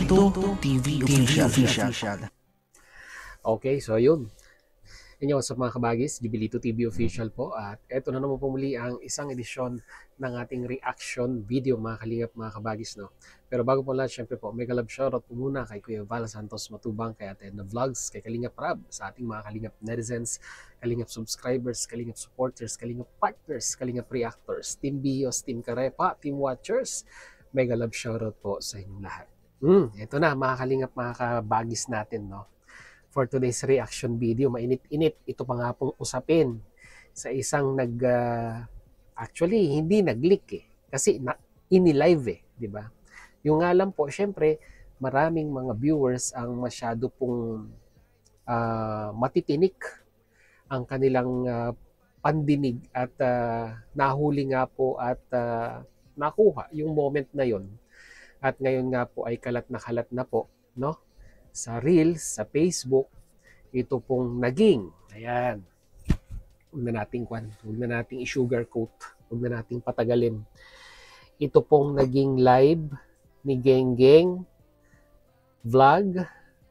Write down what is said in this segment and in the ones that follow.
Jubilito TV Official. Okay, so yun. Inyo sa mga kabagis, Jubilito TV Official po. At eto na naman po muli ang isang edisyon ng ating reaction video mga kalingap, mga kabagis. No? Pero bago po lahat, syempre po, mega love shoutout po muna kay Kuya Val Santos Matubang, kay Ate Edna Vlogs, kay Kalingap Rab, sa ating mga kalingap netizens, kalingap subscribers, kalingap supporters, kalingap partners, kalingap reactors, Team Bios, Team Karepa, Team Watchers. Mega love shoutout po sa inyong lahat. Ito na mga kalingap, mga kabagis natin, no? For today's reaction video, mainit-init. Ito pa nga pong usapin sa isang actually hindi nag-leak kasi ini-live di ba? Yung nga lang po, syempre, maraming mga viewers ang masyado pong matitinik ang kanilang pandinig at nahuli nga po at nakuha yung moment na yon. At ngayon nga po ay kalat na po, no? Sa Reels, sa Facebook, ito pong naging, ayan, huwag na nating i-sugarcoat, huwag na nating patagalin. Ito pong naging live ni Genggeng vlog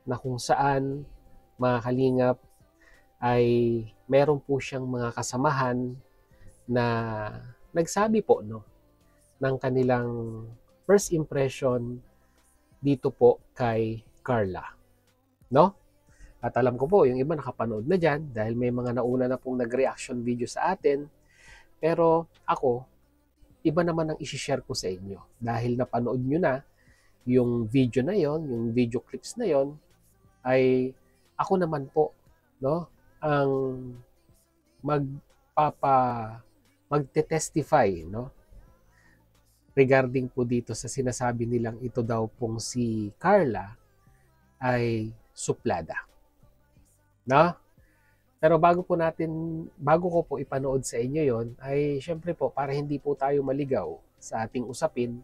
na kung saan, mga kalingap, ay meron po siyang mga kasamahan na nagsabi po, no, ng kanilang first impression dito po kay Carla. No? At alam ko po, yung iba nakapanood na dyan dahil may mga nauna na pong nag-reaction video sa atin. Pero ako, iba naman ang isi-share ko sa inyo. Dahil napanood nyo na yung video na yon, yung video clips na yon, ay ako naman po, no, ang magte-testify, no, regarding po dito sa sinasabi nilang ito daw pong si Carla ay suplada. No? Pero bago ko po ipanood sa inyo yon, ay syempre po, para hindi po tayo maligaw sa ating usapin,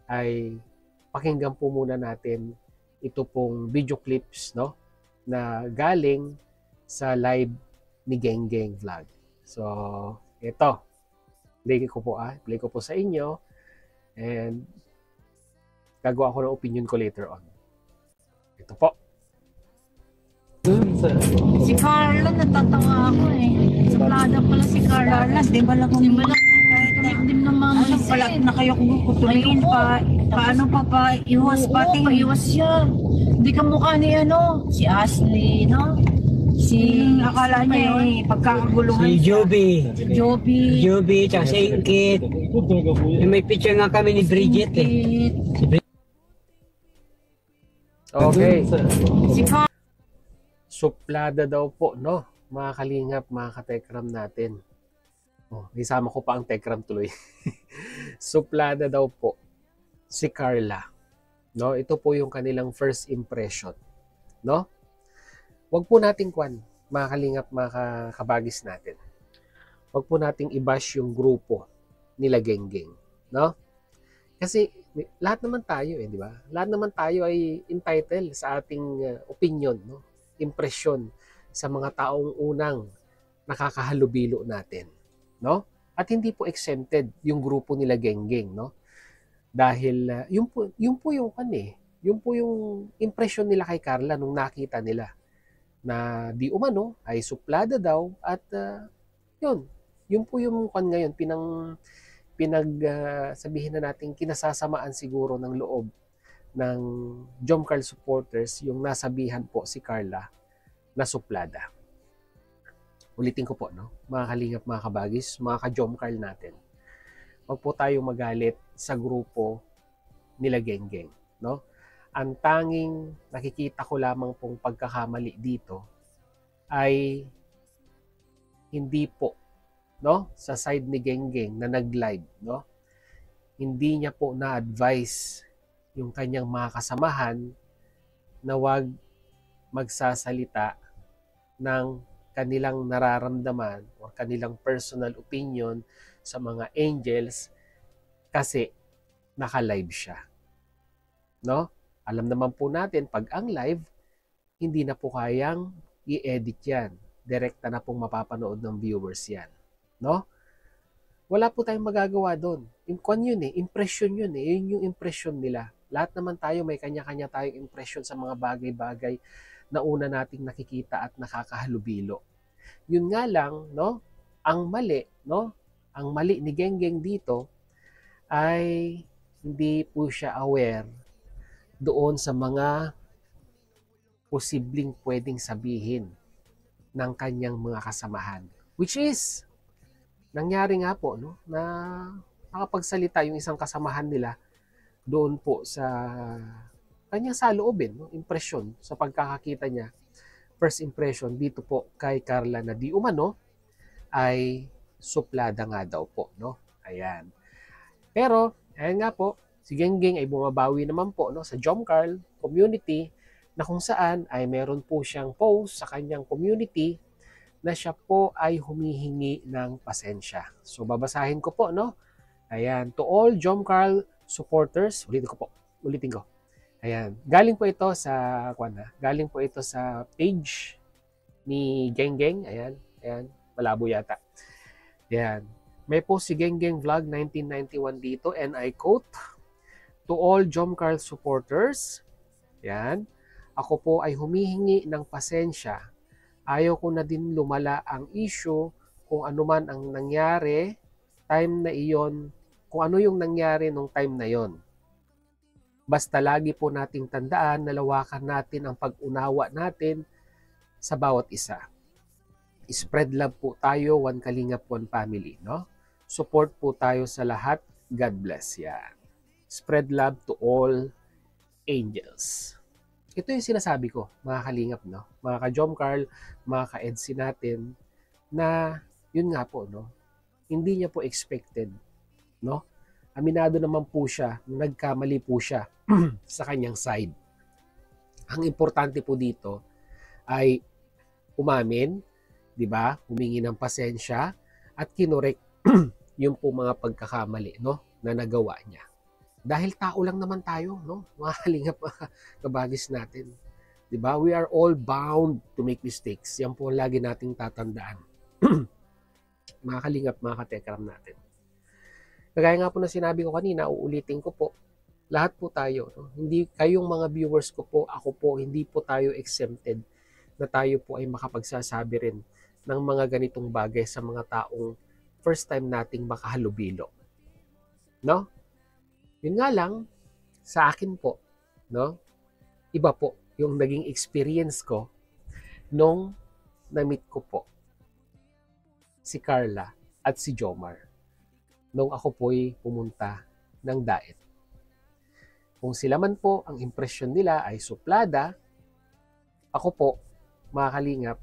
ay pakinggan po muna natin ito pong video clips, no, na galing sa live ni Genggeng Vlog. So, ito. Play ko po sa inyo and gagawa ko ng opinion ko later on. Ito po. Si Carla, natatawa ako Suplada pala si Carla. Di ba lang dim ng mama siya pala na kayo kutuloyin pa. Paano pa iwas pati? Iwas siya. Hindi ka mukha ni si Ashley, no? Akala niya pagkakaguluhan si Joby, tsaka si Ingkit. May picture nga kami ni Bridget Okay. Si Carla. Suplada daw po, no? Mga kalingap, mga ka-tekram natin. Isama ko pa ang tekram tuloy. Suplada daw po si Carla. No? Ito po yung kanilang first impression. No? Huwag po nating mga kalingap, mga kabagis natin. Huwag po nating i-bash yung grupo nila Genggeng. No? Kasi lahat naman tayo di ba? Lahat naman tayo ay entitled sa ating opinion, no? Impresyon sa mga taong unang nakakahalubilo natin, no? At hindi po exempted yung grupo nila Genggeng, no? Dahil yun po yung yun po yung impresyon nila kay Carla nung nakita nila na di umano ay suplada daw at yun po yung ngayon sabihin na natin kinasasamaan siguro ng loob ng Jomcarl supporters yung nasabihan po si Carla na suplada. Ulitin ko po, no? Mga kalingap, mga kabagis, mga ka-Jomcarl natin. Huwag po tayong magalit sa grupo nila Genggeng, no? Ang tanging nakikita ko lamang pong pagkakamali dito ay hindi po, no, sa side ni Genggeng na nag-live, no? Hindi niya po na-advise yung kanyang mga kasamahan na wag magsasalita ng kanilang nararamdaman o kanilang personal opinion sa mga angels kasi naka-live siya. No? Alam naman po natin, pag ang live, hindi na po kayang i-edit yan. Direkta na pong mapapanood ng viewers yan. No? Wala po tayong magagawa doon. Impression yun Yun yung impression nila. Lahat naman tayo may kanya-kanya tayong impression sa mga bagay-bagay na una nating nakikita at nakakahalubilo. Yun nga lang, no? Ang mali, no? Ang mali ni Genggeng dito ay hindi po siya aware doon sa mga posibleng pwedeng sabihin ng kanyang mga kasamahan. Which is, nangyari nga po, no? Na nakapagsalita yung isang kasamahan nila doon po sa kanyang saloobin, no? Impresyon sa pagkakakita niya, first impression dito po kay Carla na di umano ay suplada nga daw po, no? Ayan. Pero, ayan nga po, si Genggeng ay bumabawi naman po, no, sa Jomcarl community na kung saan ay meron po siyang post sa kanyang community na siya po ay humihingi ng pasensya. So, babasahin ko po, no? Ayan. To all Jomcarl supporters, ulitin ko. Ayan. Galing po ito sa page ni Genggeng. Ayan. Ayan. Malabo yata. Ayan. May post si Genggeng Vlog 1991 dito and I quote, to all Jomcarl supporters, ayan, ako po ay humihingi ng pasensya. Ayaw ko na din lumala ang issue kung ano man ang nangyari time na iyon, kung ano yung nangyari nung time na yon. Basta lagi po nating tandaan na lawakan natin ang pag-unawa natin sa bawat isa. Spread love po tayo, one kalingap, one family, no? Support po tayo sa lahat. God bless. Yan. Spread love to all angels. Ito yung sinasabi ko, mga kalingap, no? Mga ka-Jomcarl, mga ka-EDC natin, na yun nga po, no? Hindi niya po expected, no? Aminado naman po siya, nagkamali po siya sa kanyang side. Ang importante po dito ay umamin, di ba? Humingi ng pasensya at kinorek yung po mga pagkakamali, no, na nagawa niya. Dahil tao lang naman tayo, no? Mga kalingap, kabagis natin. Di ba? We are all bound to make mistakes. Yan po lagi nating tatandaan. Mga kalingap, mga katekram natin. Kagaya nga po na sinabi ko kanina, uulitin ko po, lahat po tayo, no? Hindi kayong mga viewers ko po, ako po, hindi po tayo exempted na tayo po ay makapagsasabi rin ng mga ganitong bagay sa mga taong first time nating makahalubilo. No? Yun nga lang, sa akin po, no? Iba po yung naging experience ko nung na-meet ko po si Carla at si Jomar nung ako po'y pumunta ng Daet. Kung sila man po, ang impresyon nila ay suplada, ako po, mga kalingap,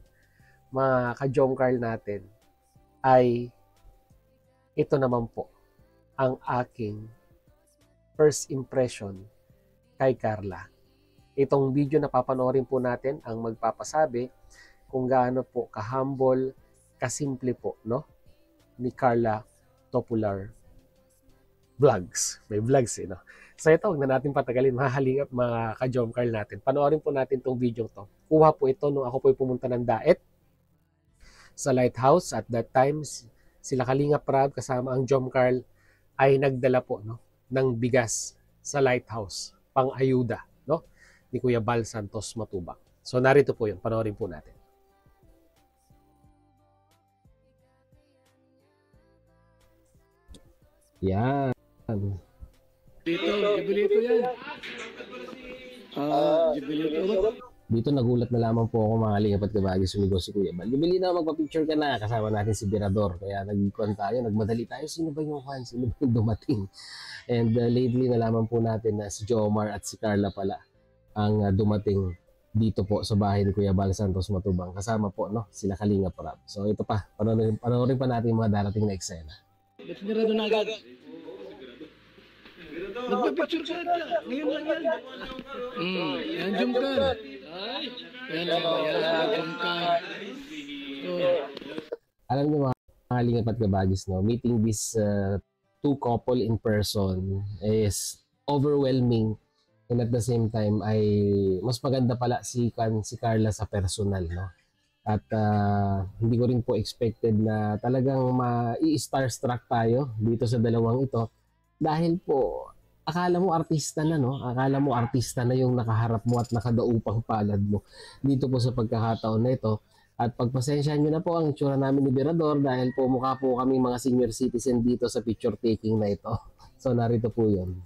mga ka-Jomcarl natin, ay ito naman po ang aking first impression kay Carla. Itong video na papanoorin po natin ang magpapasabi kung gaano po ka-humble, kasimple po, no, ni Carla Topular Vlogs. May vlogs, no? So ito, huwag na natin patagalin, mga halingap, mga ka-Jomcarl natin. Panoorin po natin itong video to. Kuha po ito nung ako po'y pumunta ng Daet sa Lighthouse. At that time, sila Kalingap Rab kasama ang Jomcarl ay nagdala po, no, ng bigas sa Lighthouse, pang-ayuda, no, ni Kuya Bal Santos Matubang. So narito po yun, panoorin po natin. Yan. Jubilito yan. Jubilito. Dito nagulat na lamang po ako, mga kalingap at kabagi, sumigaw si Kuya Bal. Jubilito na, magpa-picture ka na, kasama natin si Birador. Kaya nagkuhan tayo, nagmadali tayo, sino ba yung fan, sino ba yung dumating? And lately nalaman po natin na si Jomar at si Carla pala ang dumating dito po sa bahay ni Kuya Bal Santos Matubang. Kasama po, no, sila Kalingap Rab. So ito pa, panoorin pa natin mga darating na eksena. Ba't sinirado na agad? Nagpa-picture ka na. Ngayon lang yan. Yan, Jomcar. Yan, Jomcar. Alam niyo mga kalingap at kabagis, no, meeting this two couple in person is overwhelming, and at the same time ay mas maganda pala si Carla sa personal, no? At hindi ko rin po expected na talagang ma-starstruck tayo dito sa dalawang ito dahil po akala mo artista na, no? Akala mo artista na yung nakaharap mo at nakadaupang palad mo dito po sa pagkakataon na ito. At pagpasensyahan nyo na po ang itsura namin ni Berador dahil po mukha po kami mga senior citizen dito sa picture taking na ito. So narito po yun.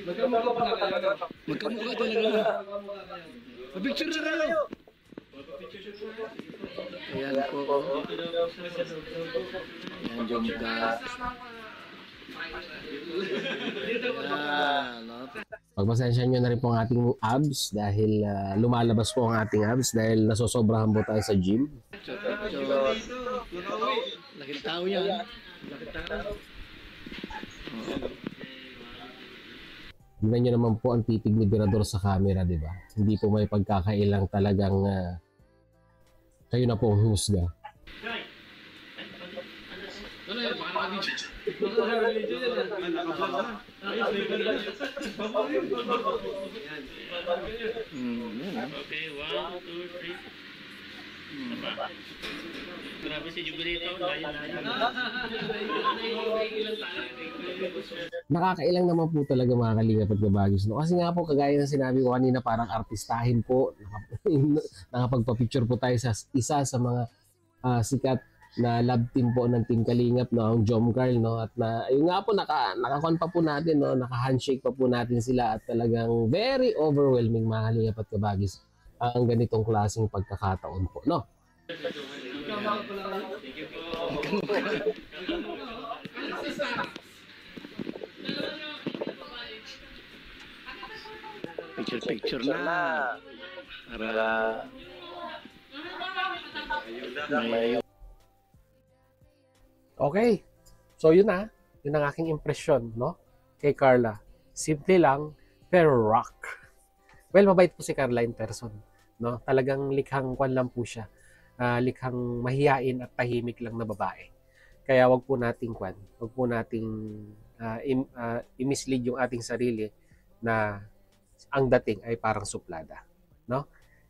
Magkamukha talaga. Picture na kayo. Ayan po. Ayan, Jomka. Pagpasensyahan nyo na rin po ang ating abs dahil lumalabas po ang ating abs dahil nasosobrahan po tayo sa gym. Laking tao yan. Laking tao. Tingnan nyo naman po ang titig ni Berador sa camera, di ba? Hindi po may pagkakailang talagang kayo na po ang husga. Okay, 1, 2, 3. Grabe si Jubilito. Nakakailang naman po talaga mga kalingap at kabagis. No? Kasi nga po, kagaya ng sinabi ko kanina, parang artistahin po. Nakapagpa-picture po tayo sa isa sa mga sikat na love team po ng Team Kalingap, no, ang Jomcarl, no, at na ayun nga po nakakon pa po natin, no, naka-handshake pa po natin sila at talagang very overwhelming mga kalingap at kabagis ang ganitong klaseng pagkakataon po, no. Picture na. Para Okay. So yun na. Yun ang aking impresyon, no? Kay Carla. Simple lang, pero rock. Well, mabait po si Carla in person, no? Talagang likhang kwan lang po siya. Likhang mahiyain at tahimik lang na babae. Kaya wag po nating kwan. Wag po nating i-mislead yung ating sarili na ang dating ay parang suplada, no?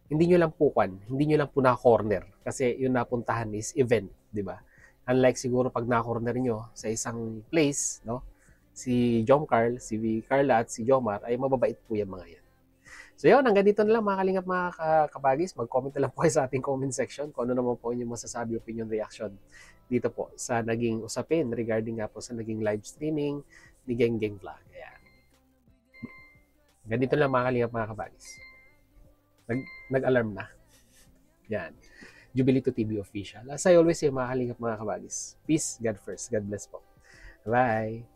Hindi nyo lang po kwan. Hindi nyo lang po na-corner. Kasi yung napuntahan is event, di ba? Unlike siguro pag na-corner nyo sa isang place, no? Si Jomcarl, si Carla at si Jomar ay mababait po yung mga yan. So yun, hanggang dito na lang mga kalingap, mga kabagis. Mag-comment na lang po kayo sa ating comment section kung ano naman po inyong masasabi, opinion, reaction dito po sa naging usapin regarding nga po sa naging live streaming ni Geng Geng Vlog. Ayan. Hanggang dito na lang mga kalingap, mga kabagis. Nag-alarm na. Yan. Jubilito TV Official. As I always say, mga kalingap, mga kabagis. Peace, God first. God bless po. Bye!